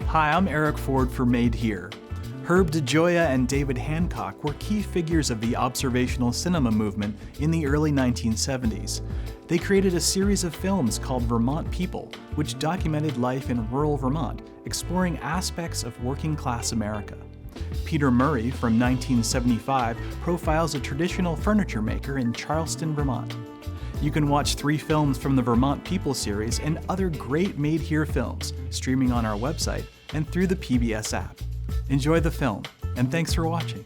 Hi, I'm Eric Ford for Made Here. Herb Gioia and David Hancock were key figures of the observational cinema movement in the early 1970s. They created a series of films called Vermont People, which documented life in rural Vermont, exploring aspects of working-class America. Peter Murray, from 1975, profiles a traditional furniture maker in Charleston, Vermont. You can watch 3 films from the Vermont People series and other great Made Here films streaming on our website and through the PBS app. Enjoy the film, and thanks for watching.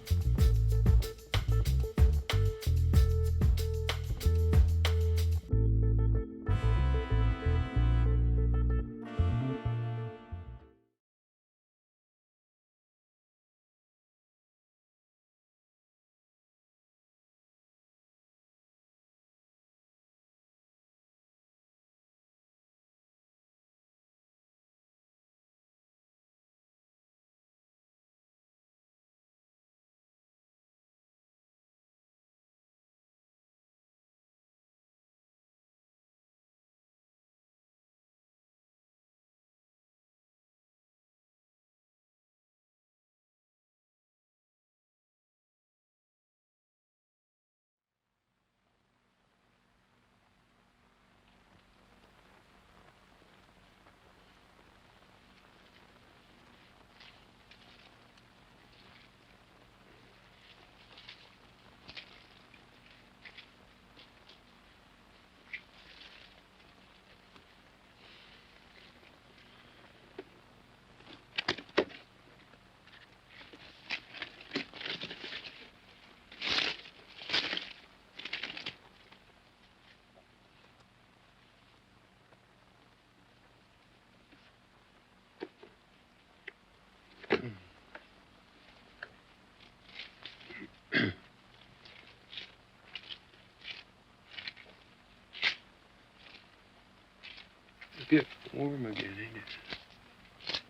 It's getting warm again, ain't it?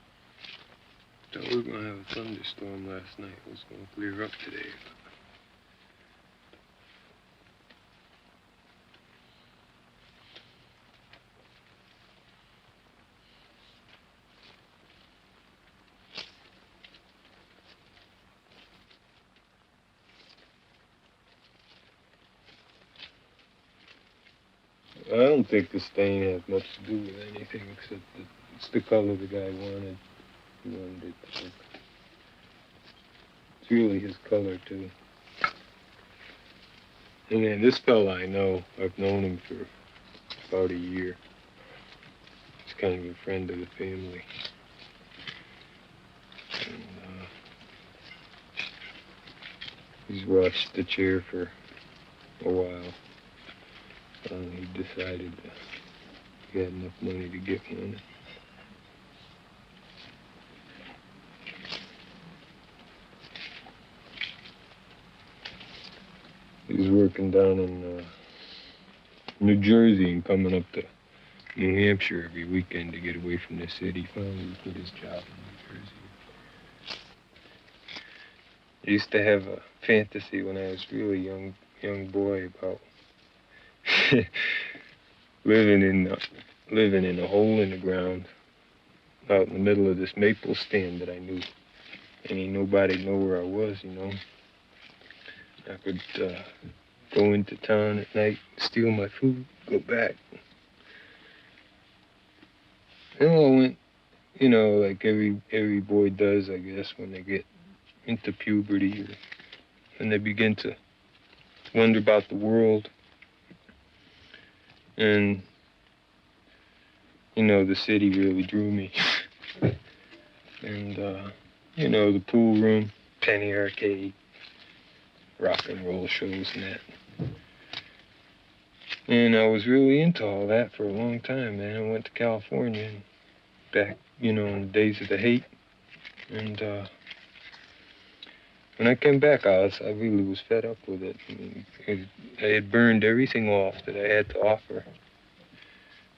Thought we were gonna have a thunderstorm last night. It was gonna clear up today. I don't think the stain has much to do with anything except that it's the color the guy wanted. He wanted it to look. It's really his color, too. And then this fella I know, I've known him for about a year. He's kind of a friend of the family. And, he's watched the chair for a while. He decided that he had enough money to get one. He was working down in New Jersey and coming up to New Hampshire every weekend to get away from the city. Finally, he quit his job in New Jersey. I used to have a fantasy when I was really young boy about living in a hole in the ground out in the middle of this maple stand that I knew. And ain't nobody know where I was, you know. I could go into town at night, steal my food, go back. And I went, you know, like every boy does, I guess, when they get into puberty or when they begin to wonder about the world. And, you know, the city really drew me. And, you know, the pool room, penny arcade, rock and roll shows and that. And I was really into all that for a long time, man. I went to California and back, you know, in the days of the hate. And when I came back, I really was fed up with it. I mean, I had burned everything off that I had to offer,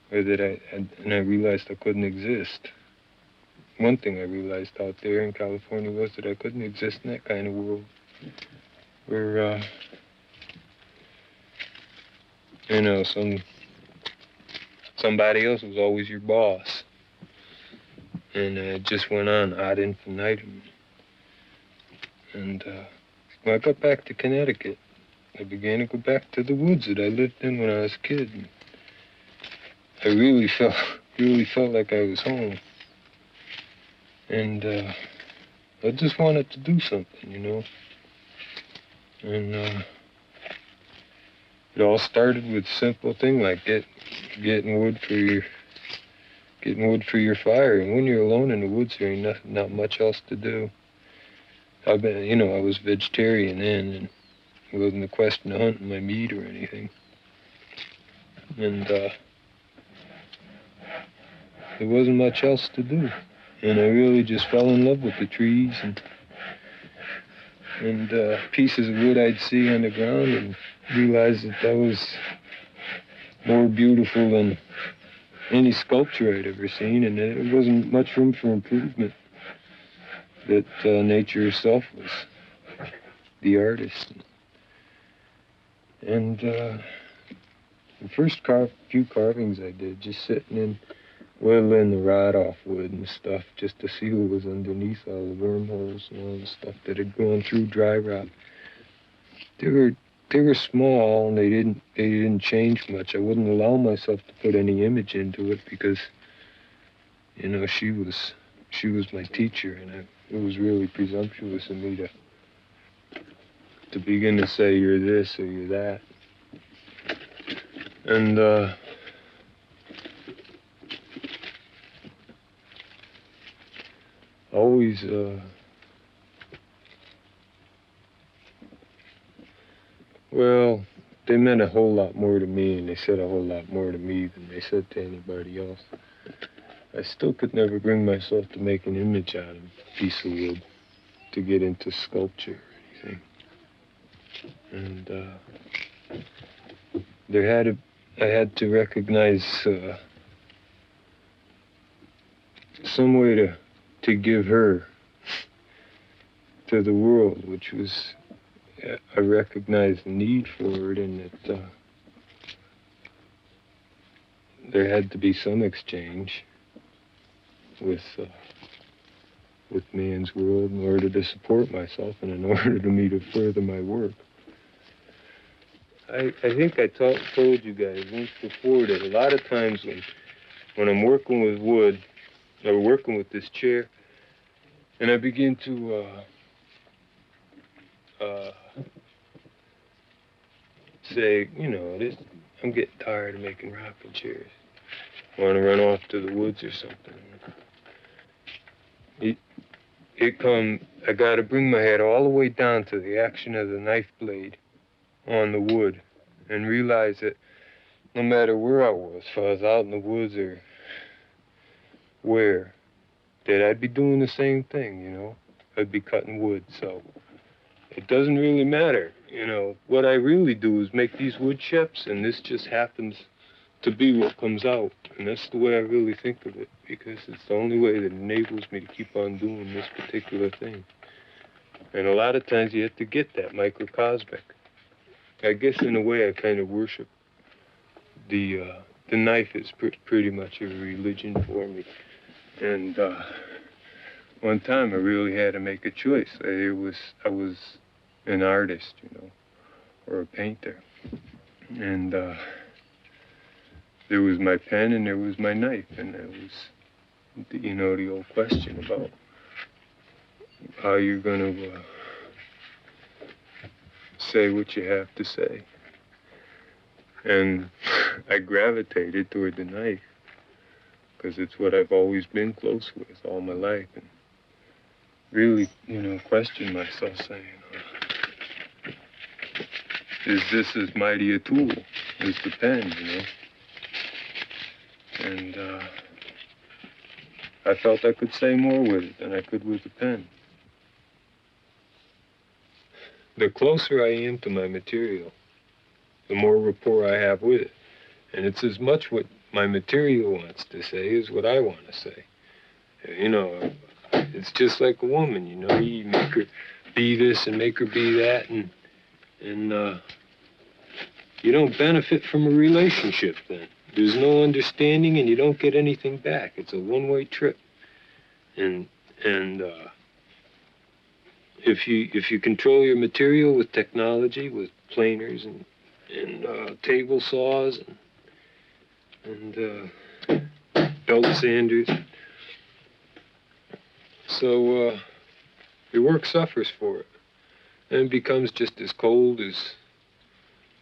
or and I realized I couldn't exist. One thing I realized out there in California was that I couldn't exist in that kind of world where, you know, somebody else was always your boss. And it just went on ad infinitum. And when I got back to Connecticut, I began to go back to the woods that I lived in when I was a kid. And I really felt like I was home. And I just wanted to do something, you know. And it all started with a simple thing like getting wood for your fire. And when you're alone in the woods, there ain't not much else to do. I was vegetarian then, and it wasn't a question of hunting my meat or anything. And there wasn't much else to do. And I really just fell in love with the trees and pieces of wood I'd see on the ground, and realized that was more beautiful than any sculpture I'd ever seen, and there wasn't much room for improvement. That nature herself was the artist. And the first few carvings I did, just sitting in, whittling the rod off wood and stuff, just to see what was underneath all the wormholes and all the stuff that had gone through dry rot. They were small, and they didn't change much. I wouldn't allow myself to put any image into it because, you know, she was my teacher, and it was really presumptuous of me to begin to say you're this or you're that. And always well, they meant a whole lot more to me, and they said a whole lot more to me than they said to anybody else. I still could never bring myself to make an image out of a piece of wood, to get into sculpture or anything. And I had to recognize some way to give her to the world, which was, I recognized the need for it, and that there had to be some exchange with man's world in order to support myself and in order to me to further my work. I think I told you guys once before that a lot of times when I'm working with wood, or working with this chair, and I begin to say, you know, I'm getting tired of making rocking chairs. I want to run off to the woods or something. I got to bring my head all the way down to the action of the knife blade on the wood and realize that no matter where I was, if I was out in the woods or where, that I'd be doing the same thing, you know. I'd be cutting wood, so it doesn't really matter, you know. What I really do is make these wood chips, and this just happens to be what comes out. And that's the way I really think of it, because it's the only way that enables me to keep on doing this particular thing. And a lot of times you have to get that microcosmic. I guess in a way I kind of worship the knife is pretty much a religion for me. And one time I really had to make a choice. I was an artist, you know, or a painter. And there was my pen and there was my knife, and there was, you know, the old question about how you're going to say what you have to say. And I gravitated toward the knife because it's what I've always been close with all my life, and really, you know, questioned myself saying, is this as mighty a tool as the pen, you know? And I felt I could say more with it than I could with the pen. The closer I am to my material, the more rapport I have with it. And it's as much what my material wants to say as what I want to say. You know, it's just like a woman, you know, you make her be this and make her be that, and you don't benefit from a relationship then. There's no understanding and you don't get anything back. It's a one-way trip. and if you control your material with technology, with planers and table saws and belt sanders, so your work suffers for it, and it becomes just as cold as,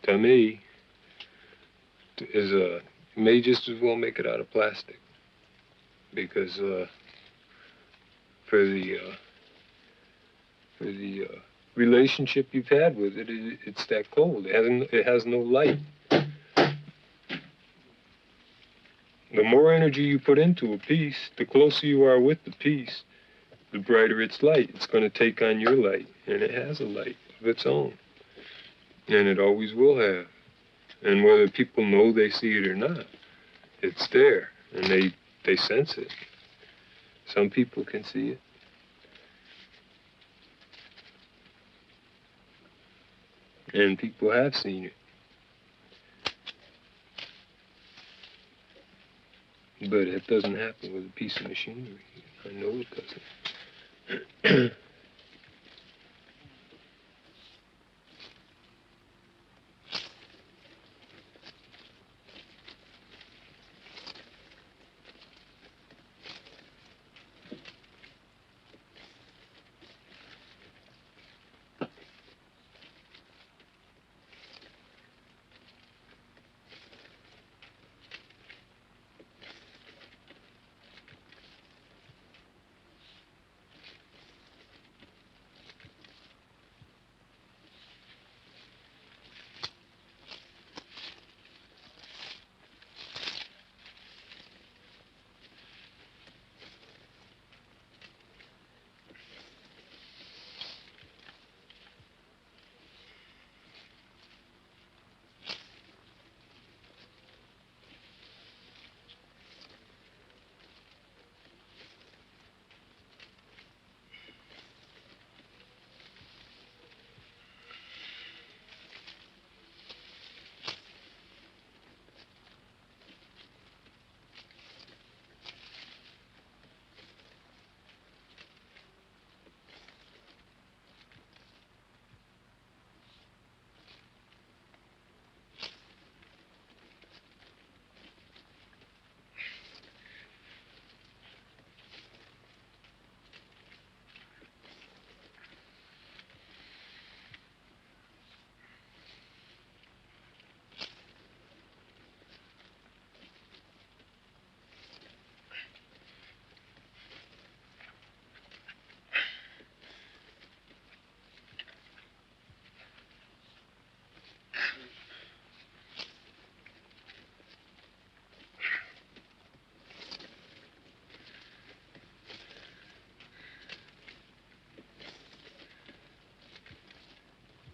to me, as you may just as well make it out of plastic, because for the relationship you've had with it, it's that cold. It has no light. The more energy you put into a piece, the closer you are with the piece, the brighter its light. It's going to take on your light, and it has a light of its own, and it always will have. And whether people know they see it or not, it's there, and they sense it. Some people can see it. And people have seen it. But it doesn't happen with a piece of machinery. I know it doesn't.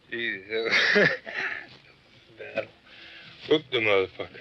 Jesus. Battle. Whoop the motherfucker.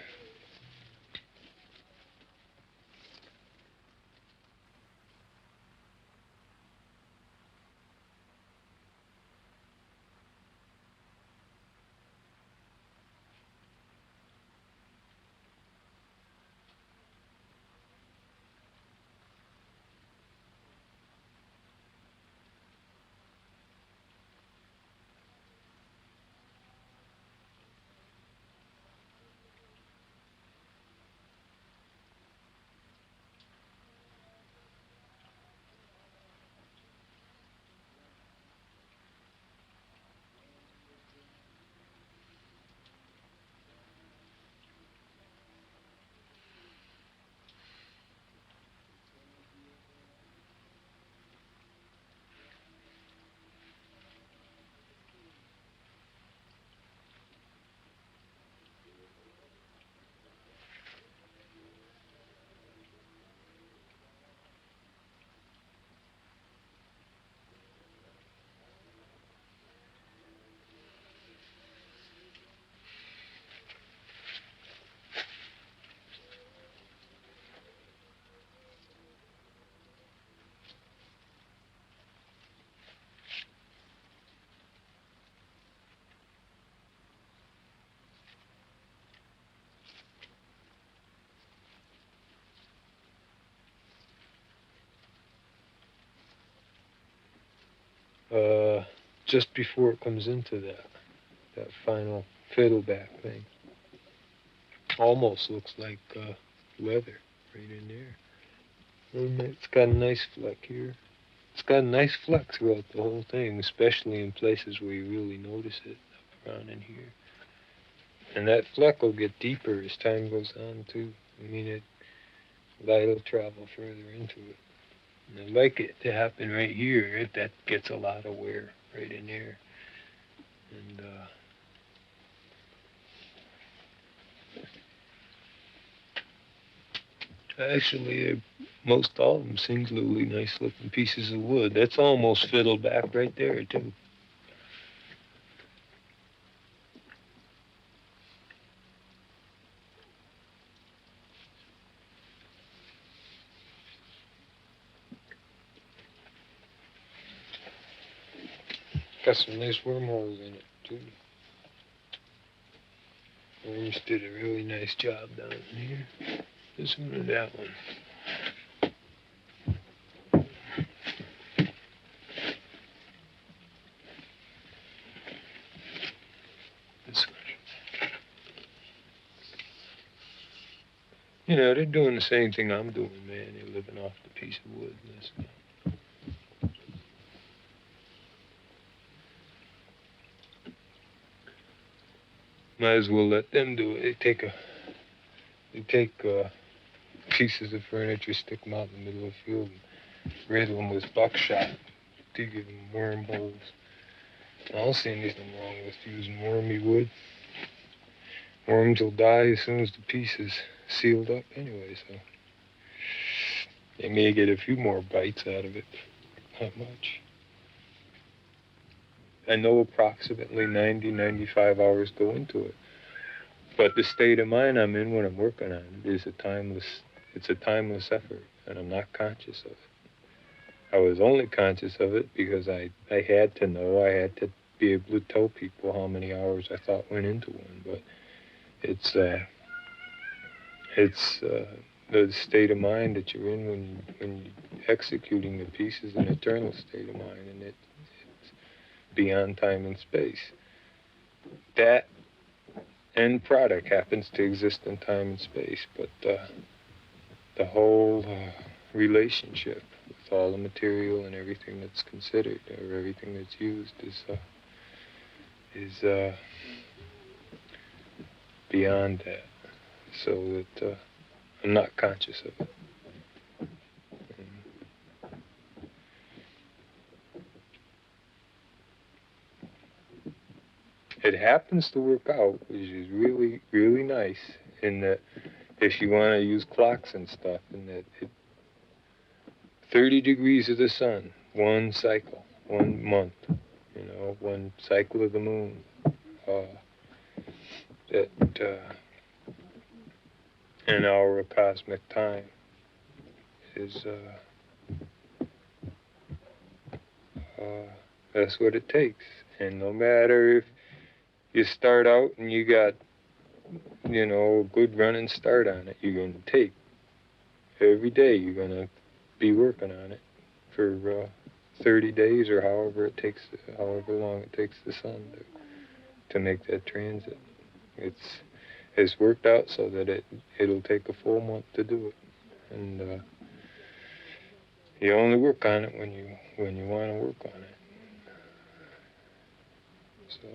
just before it comes into that final fiddleback thing. Almost looks like leather right in there. And it's got a nice fleck here. It's got a nice fleck throughout the whole thing, especially in places where you really notice it, up around in here. And that fleck will get deeper as time goes on too. I mean, light will travel further into it. And I like it to happen right here. That gets a lot of wear right in there. And actually, most all of them singularly nice looking pieces of wood. That's almost fiddled back right there too. Got some nice wormholes in it too. Worms did a really nice job down in here. This one and that one. This one. You know, they're doing the same thing I'm doing, man. They're living off the piece of wood and this stuff. Might as well let them do it. They take pieces of furniture, stick them out in the middle of the field, and riddle them with buckshot to give them wormholes. I don't see anything wrong with using wormy wood. Worms will die as soon as the piece is sealed up anyway, so they may get a few more bites out of it. Not much. I know approximately 90, 95 hours go into it. But the state of mind I'm in when I'm working on it is it's a timeless effort, and I'm not conscious of it. I was only conscious of it because I had to know, I had to be able to tell people how many hours I thought went into one, but it's the state of mind that you're in when you're executing the piece is an eternal state of mind, and it's beyond time and space. That end product happens to exist in time and space, but the whole relationship with all the material and everything that's considered or everything that's used is beyond that, so that I'm not conscious of it. It happens to work out, which is really, really nice, in that if you want to use clocks and stuff, in that 30 degrees of the sun, one cycle, 1 month, you know, one cycle of the moon, an hour of cosmic time is, that's what it takes. And no matter if you start out and you got, you know, a good running start on it, you're going to take every day, you're going to be working on it for 30 days or however long it takes the sun to make that transit. It's worked out so that it'll take a full month to do it, and you only work on it when you want to work on it. So.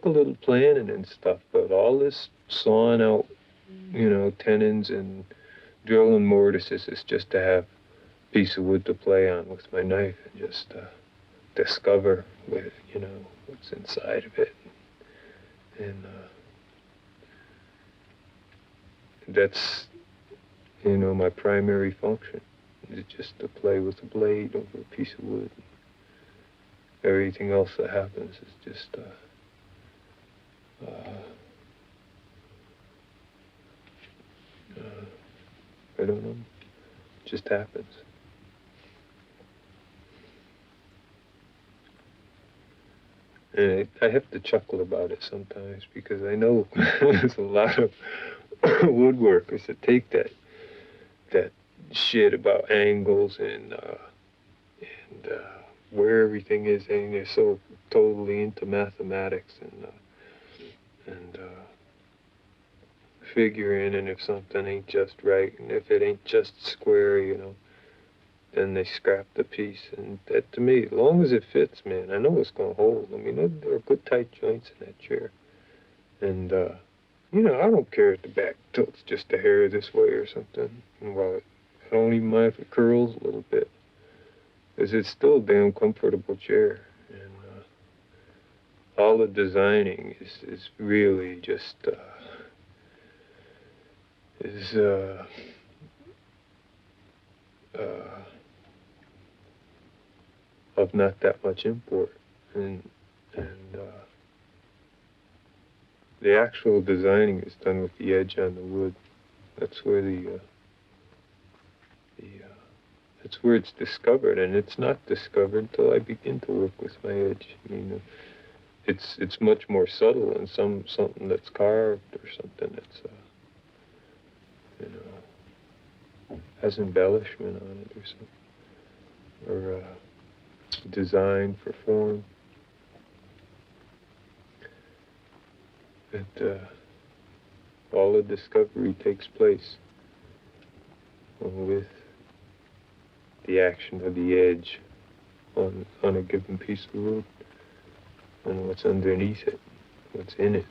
took a little planning and stuff, but all this sawing out, tenons and drilling mortises is just to have a piece of wood to play on with my knife and just discover what's inside of it. And that's, my primary function, is just to play with the blade over a piece of wood. Everything else that happens is just, I don't know, it just happens. And I have to chuckle about it sometimes because I know there's a lot of woodworkers that take that shit about angles and where everything is, and they're so totally into mathematics and figuring, and if something ain't just right, and if it ain't just square, then they scrap the piece. And that, to me, as long as it fits, man, I know it's gonna hold. I mean, there are good tight joints in that chair, and I don't care if the back tilts just a hair this way or something. And while I don't even mind if it curls a little bit, because it's still a damn comfortable chair. And all the designing is really just of not that much import, and the actual designing is done with the edge on the wood. That's where that's where it's discovered, and it's not discovered until I begin to work with my edge. I mean, it's much more subtle than something that's carved or something that's has embellishment on it or something, or design for form. That all the discovery takes place with the action of the edge on a given piece of wood, and what's underneath it, what's in it.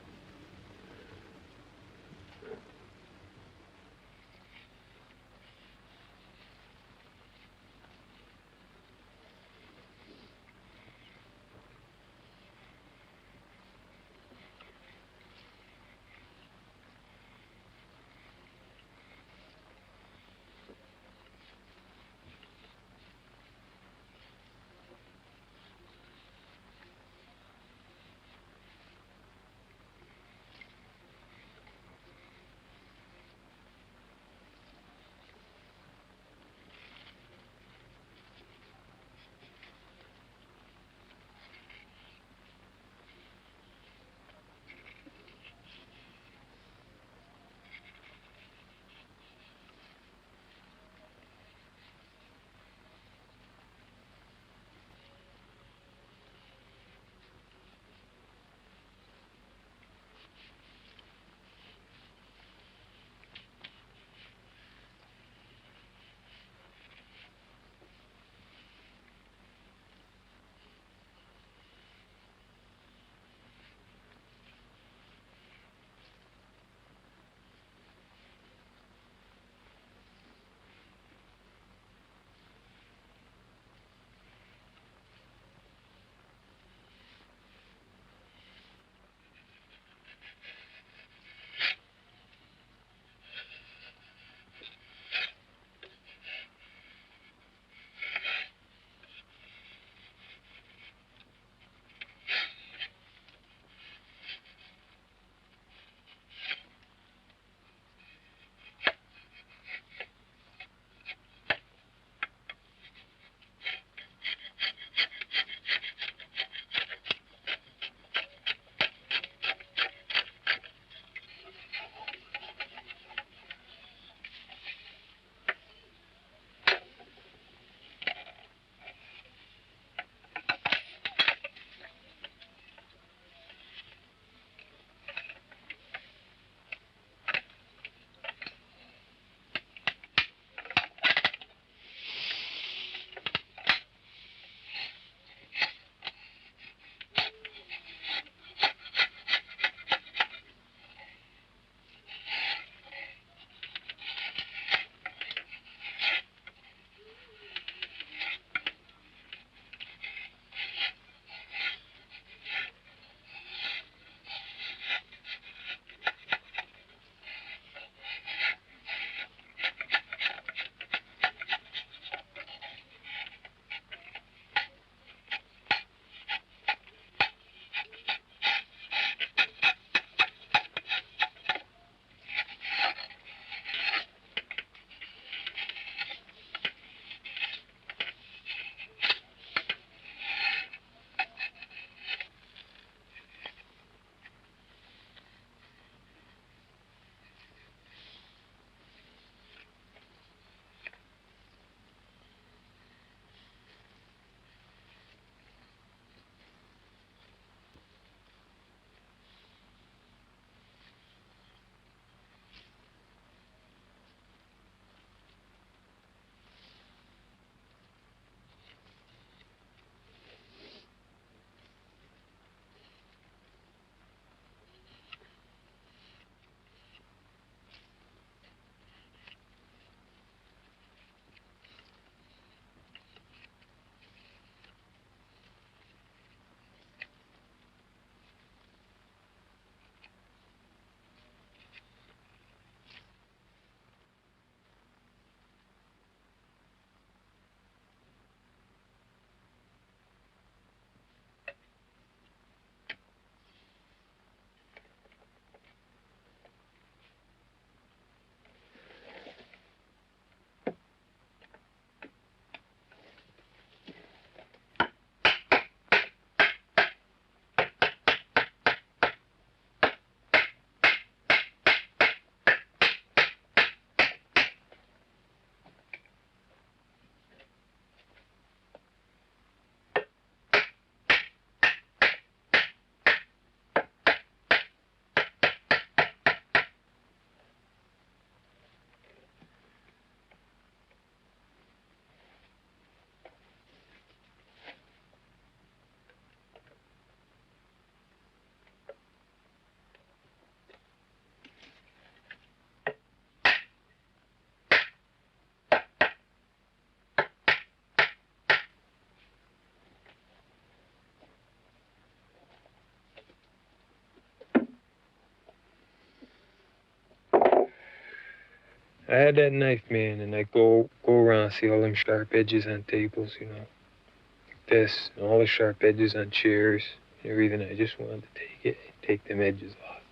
I had that knife, man, and I'd go around, see all them sharp edges on tables, you know, like this, and all the sharp edges on chairs, and everything. I just wanted to take it, and take them edges off.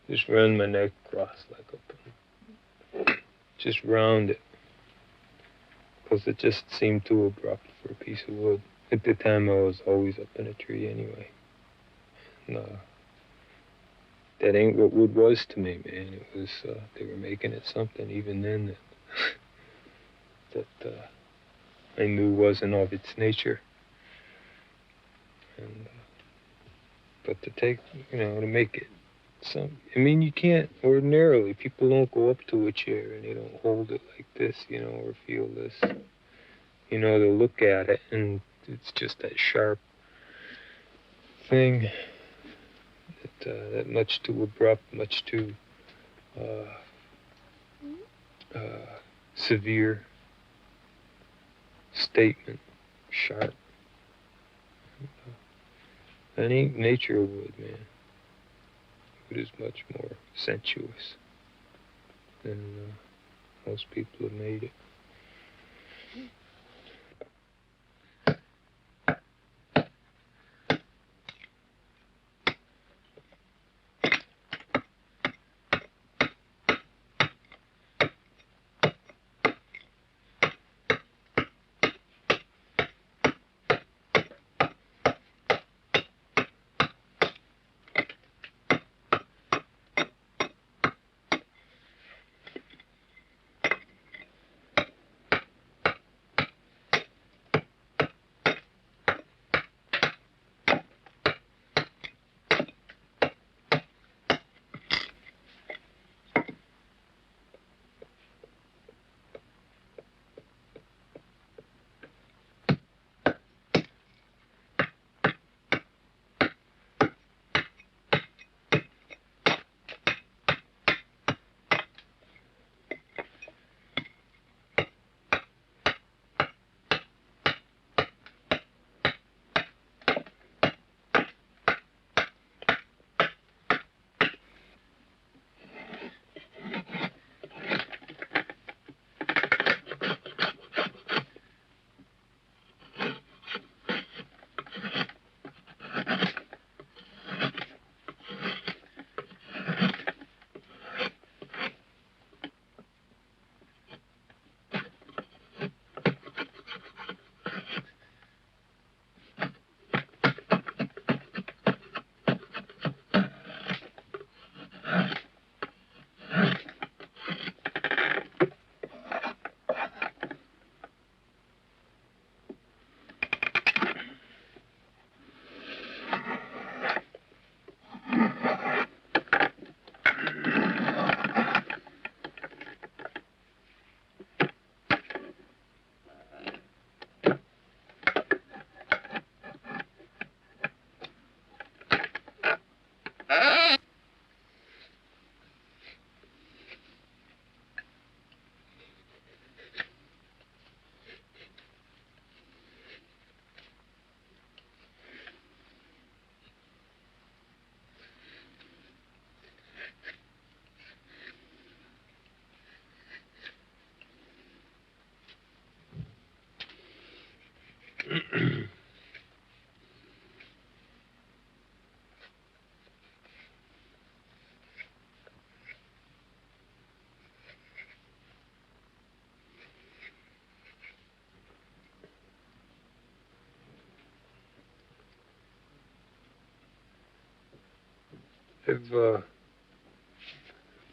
Just run my neck across like a, just round it, because it just seemed too abrupt for a piece of wood. At the time, I was always up in a tree anyway. And, that ain't what wood was to me, man. It was, they were making it something even then that I knew wasn't of its nature. And, but to take, you know, to make it some, I mean, you can't, ordinarily, people don't go up to a chair and they don't hold it like this, you know, or feel this. You know, they'll look at it and it's just that sharp thing, that much too abrupt, much too severe statement, sharp. That ain't nature of wood, man. Wood is much more sensuous than most people have made it.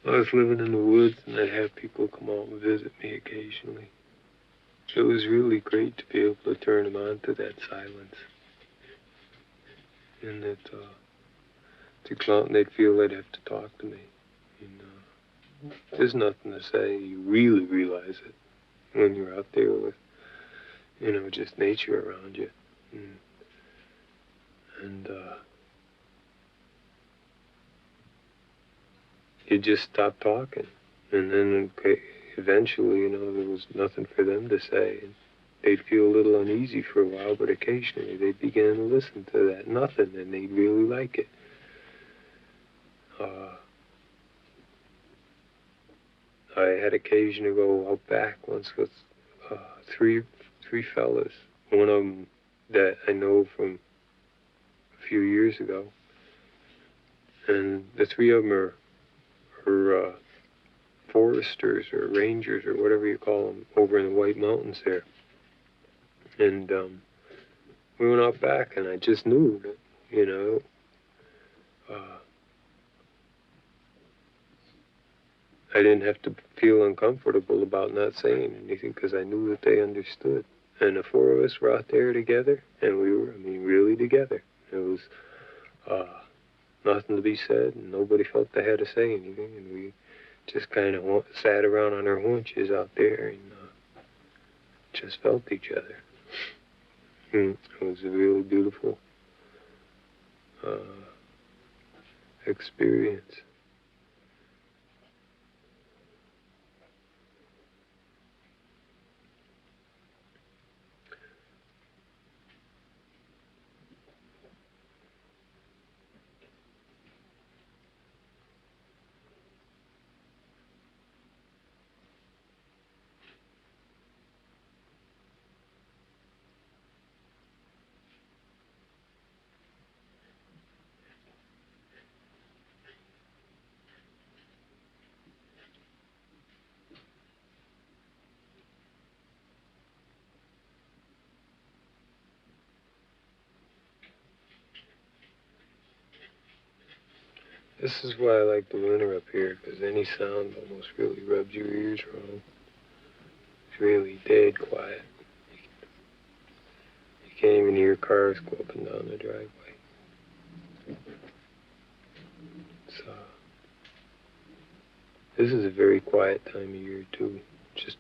I was living in the woods and I'd have people come out and visit me occasionally. It was really great to be able to turn them on to that silence. And that to come out and they'd feel they'd have to talk to me. And there's nothing to say. You really realize it when you're out there with, you know, just nature around you. And you just stop talking. And then eventually, you know, there was nothing for them to say. And they'd feel a little uneasy for a while, but occasionally they'd begin to listen to that nothing, and they'd really like it. I had occasion to go out back once with three fellas. One of them that I know from a few years ago, and the three of them are foresters or rangers or whatever you call them over in the White Mountains there. And we went out back, and I just knew that, you know, I didn't have to feel uncomfortable about not saying anything because I knew that they understood. And the four of us were out there together, and we were, I mean, really together. It was nothing to be said, and nobody felt they had to say anything, and we just kind of sat around on our haunches out there and just felt each other. It was a really beautiful experience. This is why I like the winter up here, because any sound almost really rubs your ears wrong. It's really dead quiet. You can't even hear cars go up and down the driveway. So, this is a very quiet time of year too, just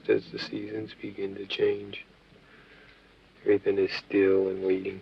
as the seasons begin to change. Everything is still and waiting.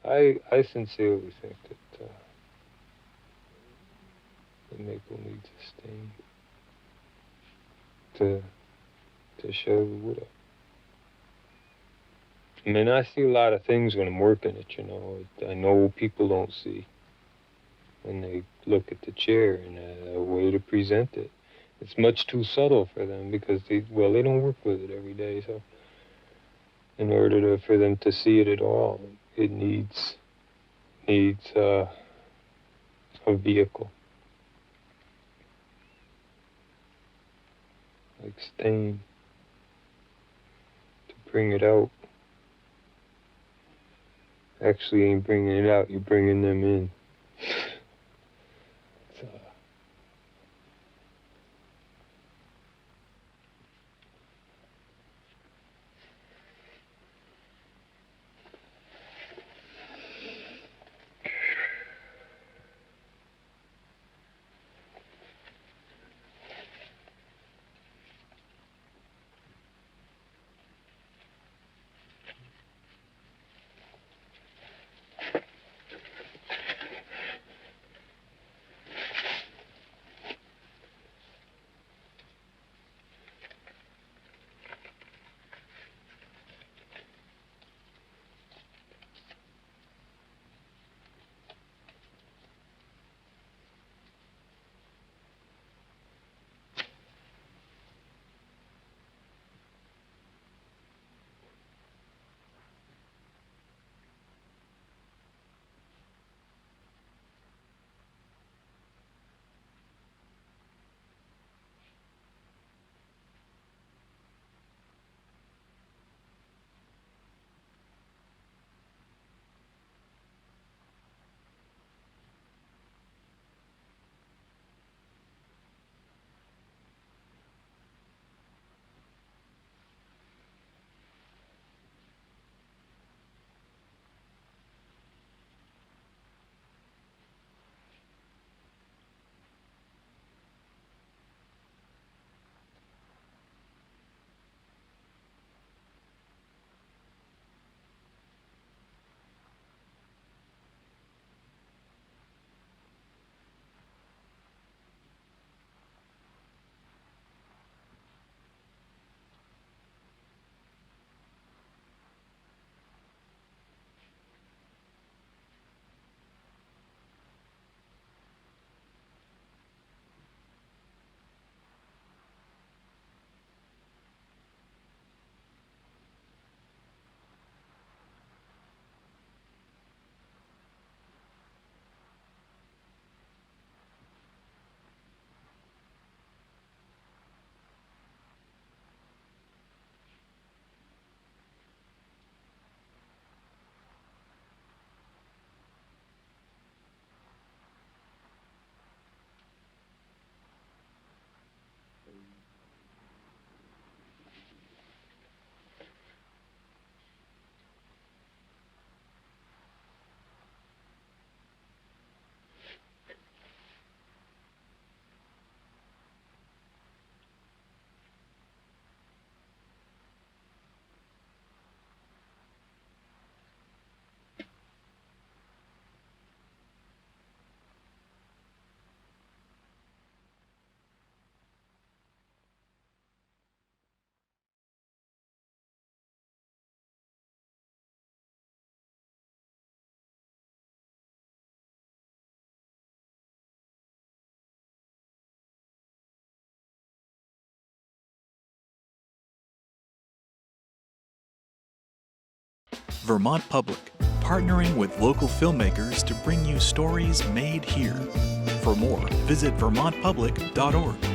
I sincerely think that the maple needs a stain to show the wood up. I mean, I see a lot of things when I'm working it, you know. I know people don't see when they look at the chair and a way to present it. It's much too subtle for them because they don't work with it every day. So in order for them to see it at all, it needs a vehicle. Like stain to bring it out. Actually ain't bringing it out, you're bringing them in. Vermont Public, partnering with local filmmakers to bring you stories made here. For more, visit vermontpublic.org.